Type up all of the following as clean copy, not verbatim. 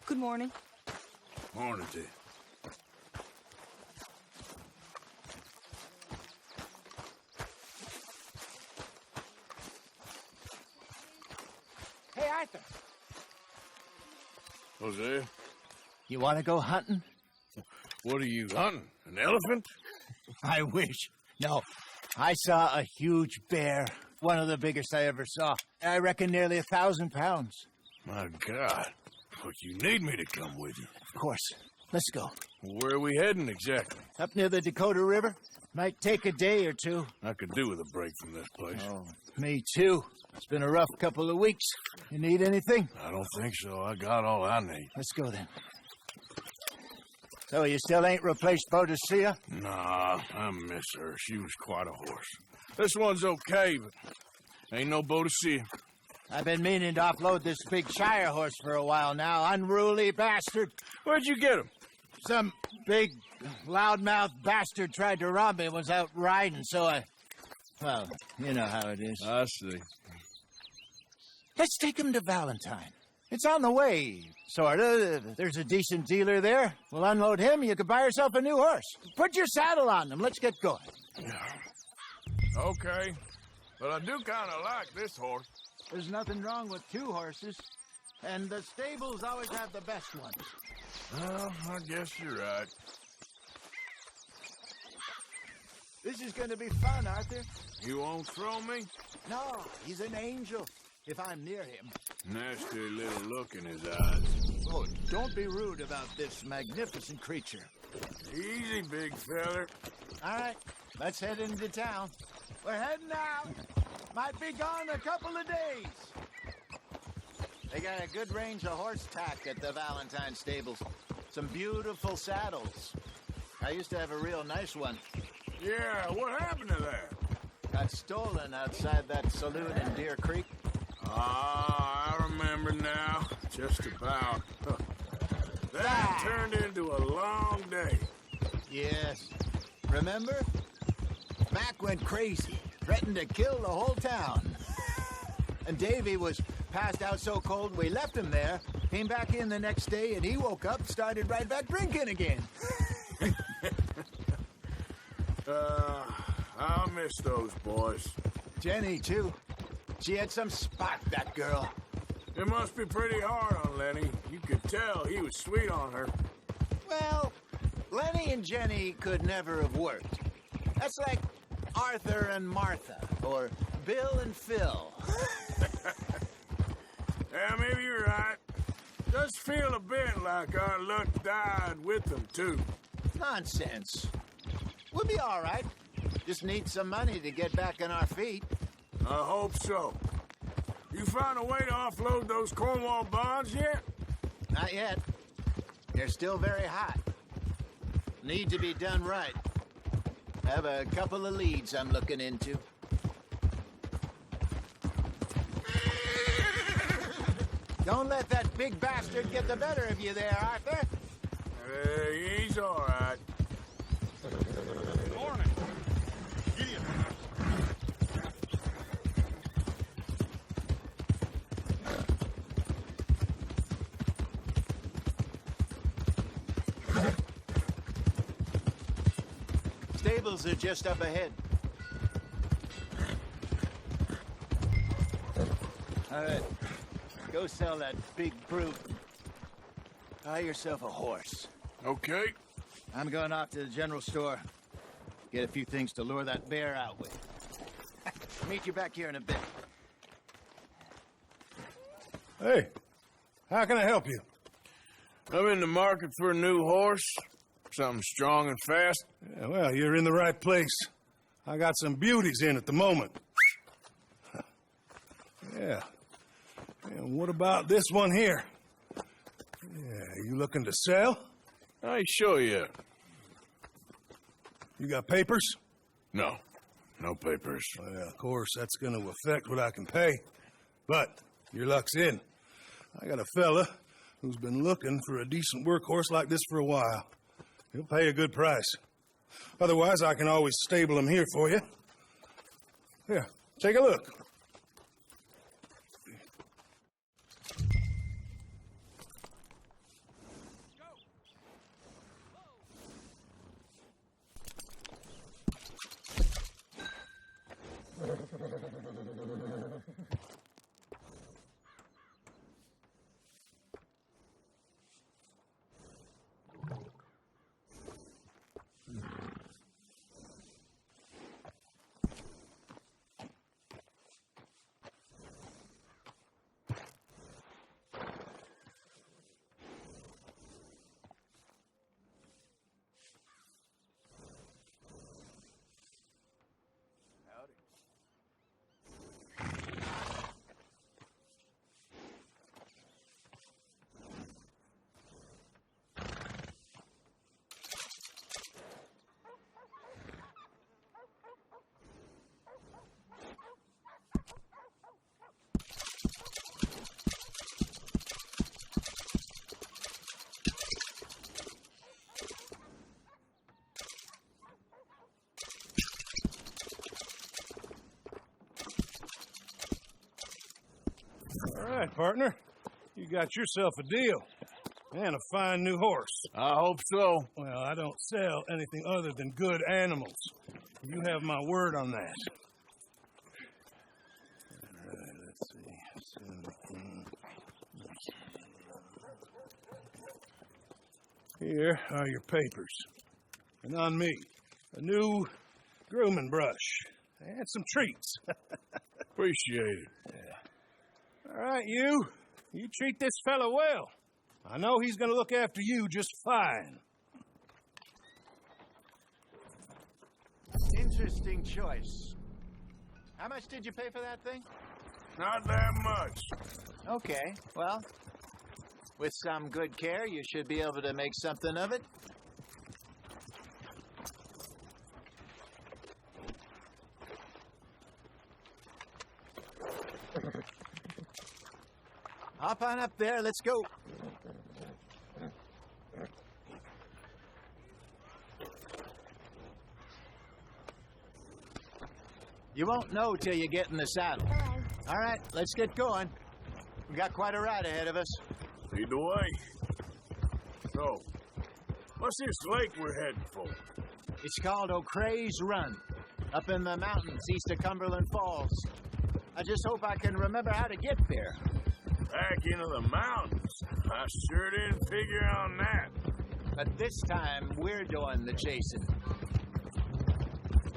Good morning. Morning to you. Hey, Arthur. Jose, You want to go hunting? what are you hunting? An elephant? I wish. No. I saw a huge bear. One of the biggest I ever saw. I reckon nearly 1,000 pounds. My God. Look, you need me to come with you. Of course. Let's go. Where are we heading exactly? Up near the Dakota River. Might take a day or two. I could do with a break from this place. Oh, me too. It's been a rough couple of weeks. You need anything? I don't think so. I got all I need. Let's go then. So you still ain't replaced Boadicea? Nah, I miss her. She was quite a horse. This one's okay, but ain't no Boadicea. I've been meaning to offload this big Shire horse for a while now. Unruly bastard. Where'd you get him? Some big, loudmouth bastard tried to rob me and was out riding, so I... Well, you know how it is. I see. Let's take him to Valentine. It's on the way, sorta. There's a decent dealer there. We'll unload him, you could buy yourself a new horse. Put your saddle on him, let's get going. Okay, but I do kind of like this horse. There's nothing wrong with two horses, and the stables always have the best ones. Well, I guess you're right. This is gonna be fun, Arthur. You won't throw me? No, he's an angel, if I'm near him. Nasty little look in his eyes. Oh, don't be rude about this magnificent creature. Easy, big feller. All right, let's head into town. We're heading out. Might be gone a couple of days. They got a good range of horse tack at the Valentine stables. Some beautiful saddles. I used to have a real nice one. Yeah, what happened to that? Got stolen outside that saloon in Deer Creek. Ah, I remember now. Just about. That turned into a long day. Yes. Remember? Mac went crazy. Threatened to kill the whole town. And Davy was passed out so cold we left him there. Came back in the next day and he woke up, started right back drinking again. I'll miss those boys. Jenny, too. She had some spark, that girl. It must be pretty hard on Lenny. You could tell he was sweet on her. Well, Lenny and Jenny could never have worked. That's like Arthur and Martha, or Bill and Phil. Yeah, maybe you're right. Does feel a bit like our luck died with them, too. Nonsense. We'll be all right. Just need some money to get back on our feet. I hope so. You found a way to offload those Cornwall bonds yet? Not yet. They're still very hot. Need to be done right. Have a couple of leads I'm looking into. Don't let that big bastard get the better of you there, Arthur. He's all right. Morning. Gideon. Stables are just up ahead. All right. Go sell that big brute. Buy yourself a horse. Okay. I'm going off to the general store. Get a few things to lure that bear out with. Meet you back here in a bit. Hey, how can I help you? I'm in the market for a new horse. Something strong and fast. Yeah, well, you're in the right place. I got some beauties in at the moment. Yeah. And what about this one here? Yeah, you looking to sell? I show you. You got papers? No. No papers. Well, of course, that's going to affect what I can pay. But your luck's in. I got a fella who's been looking for a decent workhorse like this for a while. He'll pay a good price. Otherwise, I can always stable him here for you. Here, take a look. right, partner. You got yourself a deal. And a fine new horse. I hope so. Well, I don't sell anything other than good animals. You have my word on that. All right, let's see. Here are your papers. And on me, a new grooming brush. And some treats. Appreciate it. Yeah. All right, you treat this fella well. I know he's going to look after you just fine. Interesting choice. How much did you pay for that thing? Not that much. Okay, well, with some good care, you should be able to make something of it. Hop on up there, let's go. You won't know till you get in the saddle. Hello. All right, let's get going. We got quite a ride ahead of us. Lead the way. So, what's this lake we're heading for? It's called O'Creagh's Run, up in the mountains east of Cumberland Falls. I just hope I can remember how to get there. Back into the mountains? I sure didn't figure on that. But this time, we're doing the chasing.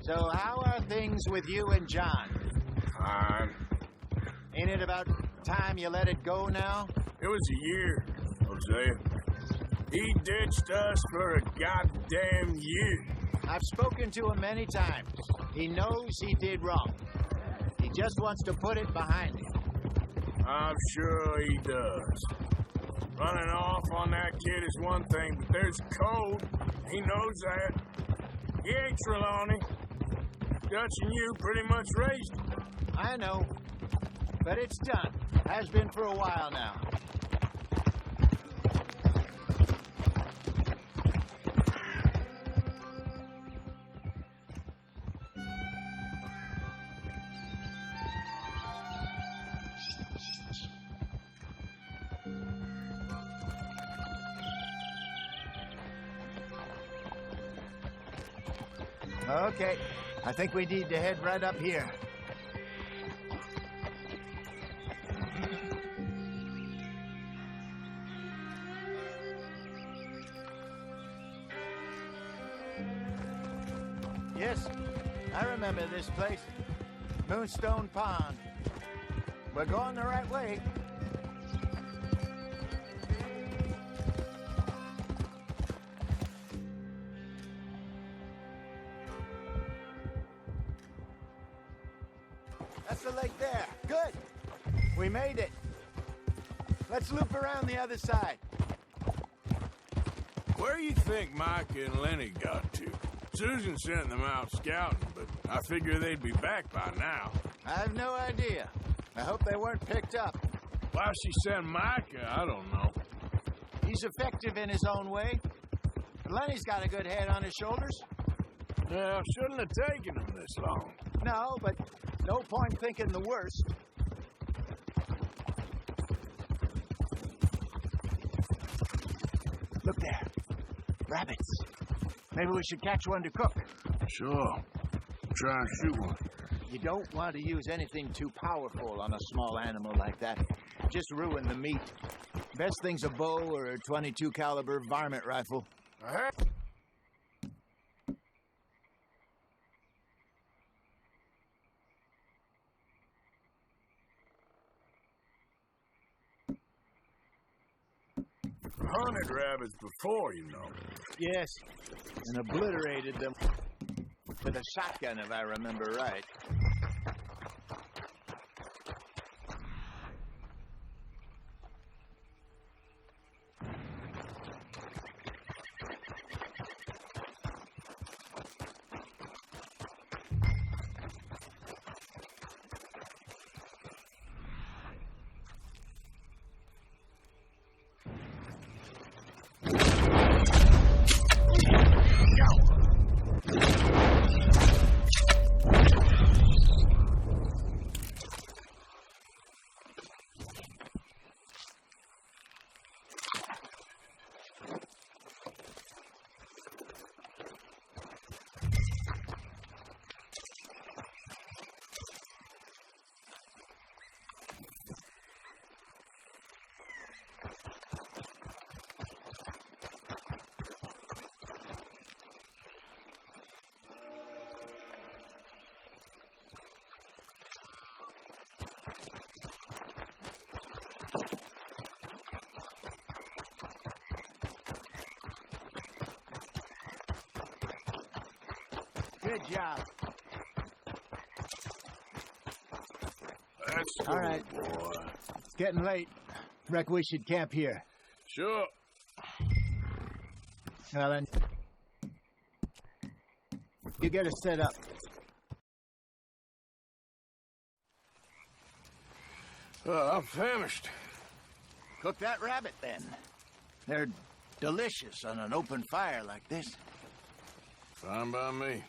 So how are things with you and John? Fine. Ain't it about time you let it go now? It was a year, Hosea. He ditched us for a goddamn year. I've spoken to him many times. He knows he did wrong. He just wants to put it behind him. I'm sure he does. Running off on that kid is one thing, but there's code. He knows that. He ain't Trelawney. Dutch and you pretty much raised him. I know. But it's done. Has been for a while now. Okay, I think we need to head right up here. Yes, I remember this place. Moonstone Pond. We're going the right way. That's the lake there. Good. We made it. Let's loop around the other side. Where do you think Micah and Lenny got to? Susan sent them out scouting, but I figure they'd be back by now. I have no idea. I hope they weren't picked up. Why she sent Micah, I don't know. He's effective in his own way. Lenny's got a good head on his shoulders. Well, shouldn't have taken them this long. No, but no point thinking the worst. Look there. Rabbits. Maybe we should catch one to cook. Sure. Try and shoot one. You don't want to use anything too powerful on a small animal like that. Just ruin the meat. Best thing's a bow or a .22 caliber varmint rifle. Hunted rabbits before, you know. Yes, and obliterated them with a shotgun, if I remember right. Good job. That's All right. boy. It's getting late. Reckon we should camp here. Sure. Well, then, you get us set up. I'm famished. Cook that rabbit, then. They're delicious on an open fire like this. Fine by me.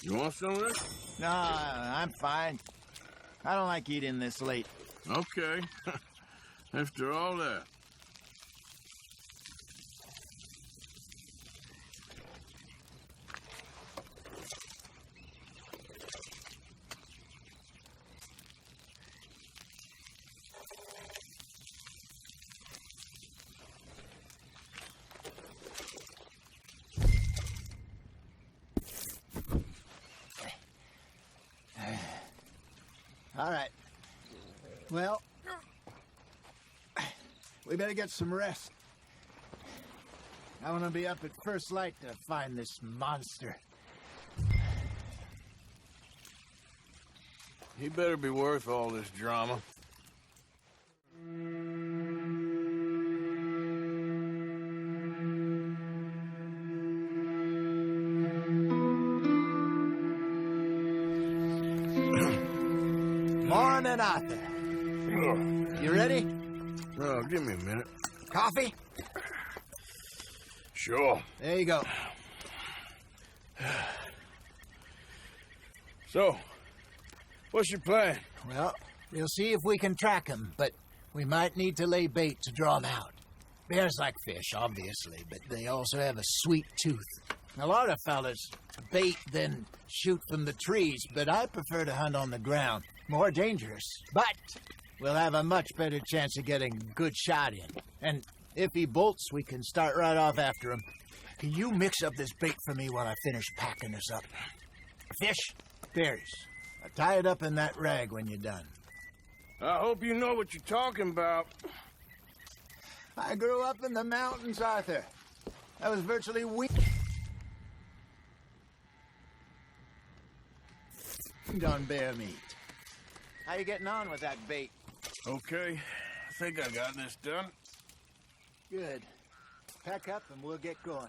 You want some of this? No, I'm fine. I don't like eating this late. Okay. After all that. All right. Well, we better get some rest. I want to be up at first light to find this monster. He better be worth all this drama. Morning, Arthur. You ready? Oh, give me a minute. Coffee? Sure. There you go. So, what's your plan? Well, we'll see if we can track him, but we might need to lay bait to draw him out. Bears like fish, obviously, but they also have a sweet tooth. A lot of fellas bait, then shoot from the trees, but I prefer to hunt on the ground. More dangerous, but we'll have a much better chance of getting a good shot in. And if he bolts, we can start right off after him. Can you mix up this bait for me while I finish packing this up? Fish, berries. I'll tie it up in that rag when you're done. I hope you know what you're talking about. I grew up in the mountains, Arthur. I was virtually weak on bear meat. How you getting on with that bait? Okay, I think I got this done. Good. Pack up and we'll get going.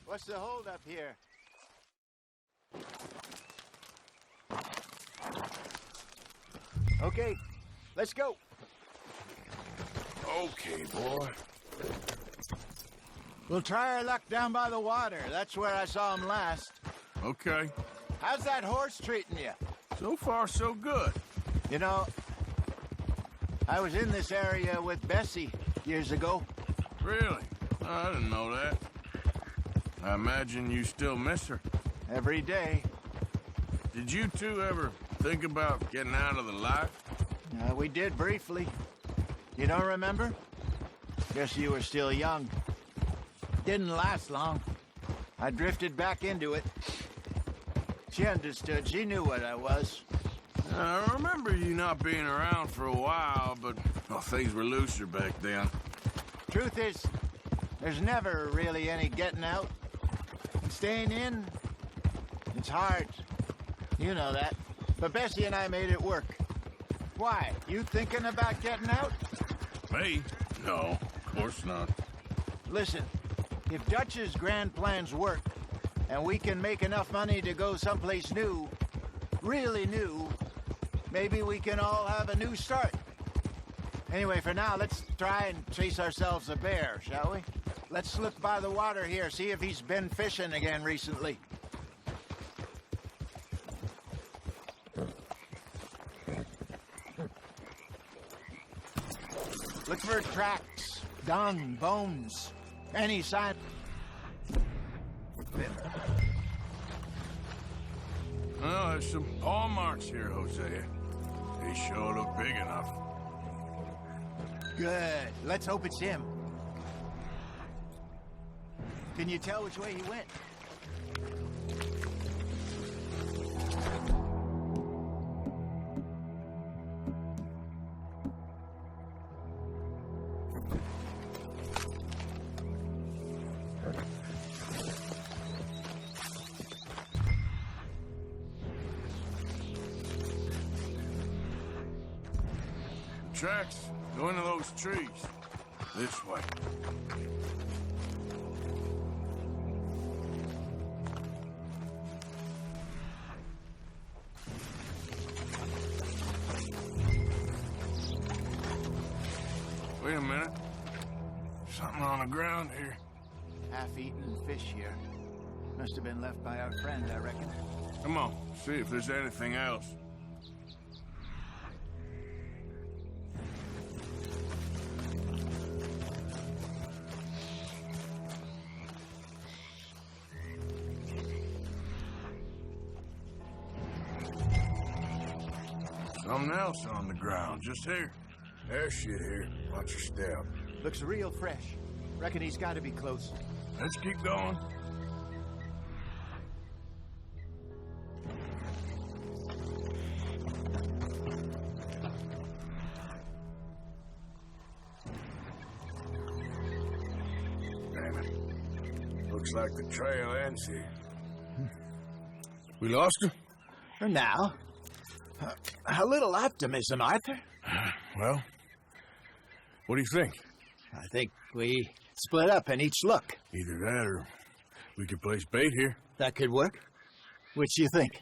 What's the hold up here? Okay, let's go. Okay, boy. We'll try our luck down by the water. That's where I saw him last. Okay. How's that horse treating you? So far, so good. You know, I was in this area with Bessie years ago. Really? Oh, I didn't know that. I imagine you still miss her. Every day. Did you two ever think about getting out of the life? We did briefly. You don't remember? Guess you were still young. Didn't last long. I drifted back into it. She understood. She knew what I was. I remember you not being around for a while, but well, things were looser back then. Truth is, there's never really any getting out. Staying in, it's hard. You know that. But Bessie and I made it work. Why? You thinking about getting out? Me? No, of course not. Listen, if Dutch's grand plans work, and we can make enough money to go someplace new, really new, maybe we can all have a new start. Anyway, for now, let's try and chase ourselves a bear, shall we? Let's slip by the water here, see if he's been fishing again recently. Look for tracks, dung, bones, any sign. Well, there's some paw marks here, Hosea. They sure look big enough. Good. Let's hope it's him. Can you tell which way he went? Tracks go into those trees. This way. Wait a minute. Something on the ground here. Half-eaten fish here. Must have been left by our friend, I reckon. Come on, see if there's anything else. Something else on the ground, just here. There's shit here. Watch your step. Looks real fresh. Reckon he's got to be close. Let's keep going. Damn it. Looks like the trail ends here. We lost him? For now. A little optimism, Arthur. Well, what do you think? I think we split up and each look. Either that or we could place bait here. That could work. Which do you think?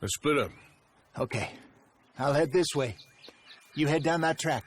Let's split up. Okay. I'll head this way. You head down that track.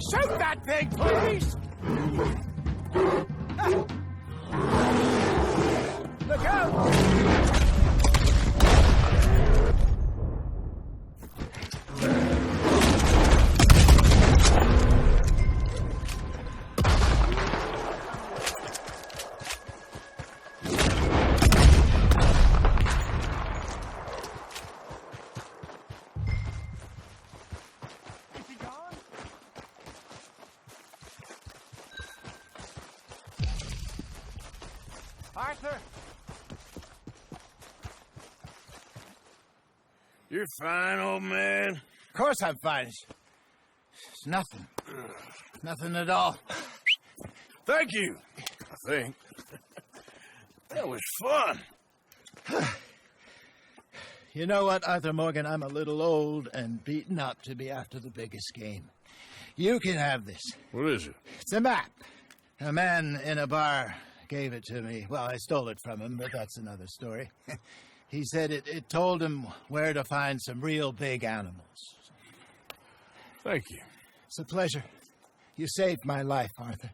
Shoot that thing, please! Look out! Arthur! You're fine, old man. Of course I'm fine. It's nothing. Nothing at all. Thank you, I think. That was fun. You know what, Arthur Morgan? I'm a little old and beaten up to be after the biggest game. You can have this. What is it? It's a map. A man in a bar gave it to me. Well, I stole it from him, but that's another story. He said it told him where to find some real big animals. Thank you. It's a pleasure. You saved my life, Arthur.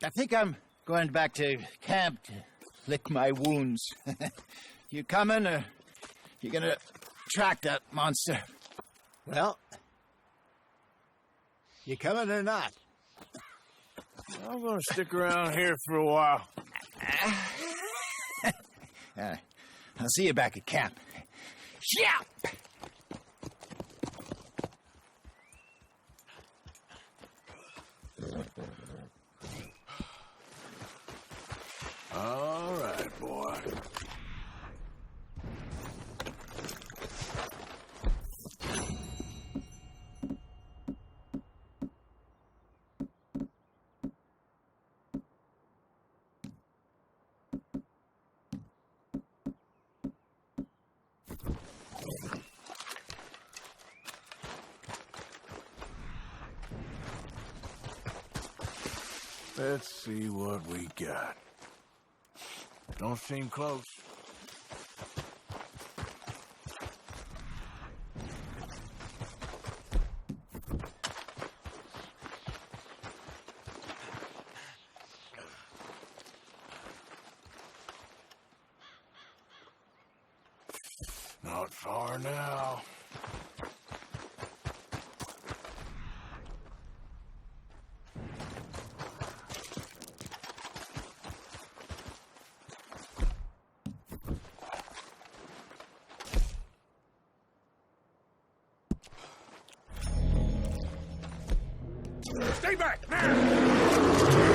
I think I'm going back to camp to lick my wounds. You coming, or you gonna track that monster? Well, you coming or not? I'm gonna stick around here for a while. I'll see you back at camp. Yeah! All right, boy. Let's see what we got. Don't seem close. Not far now. Stay back, now!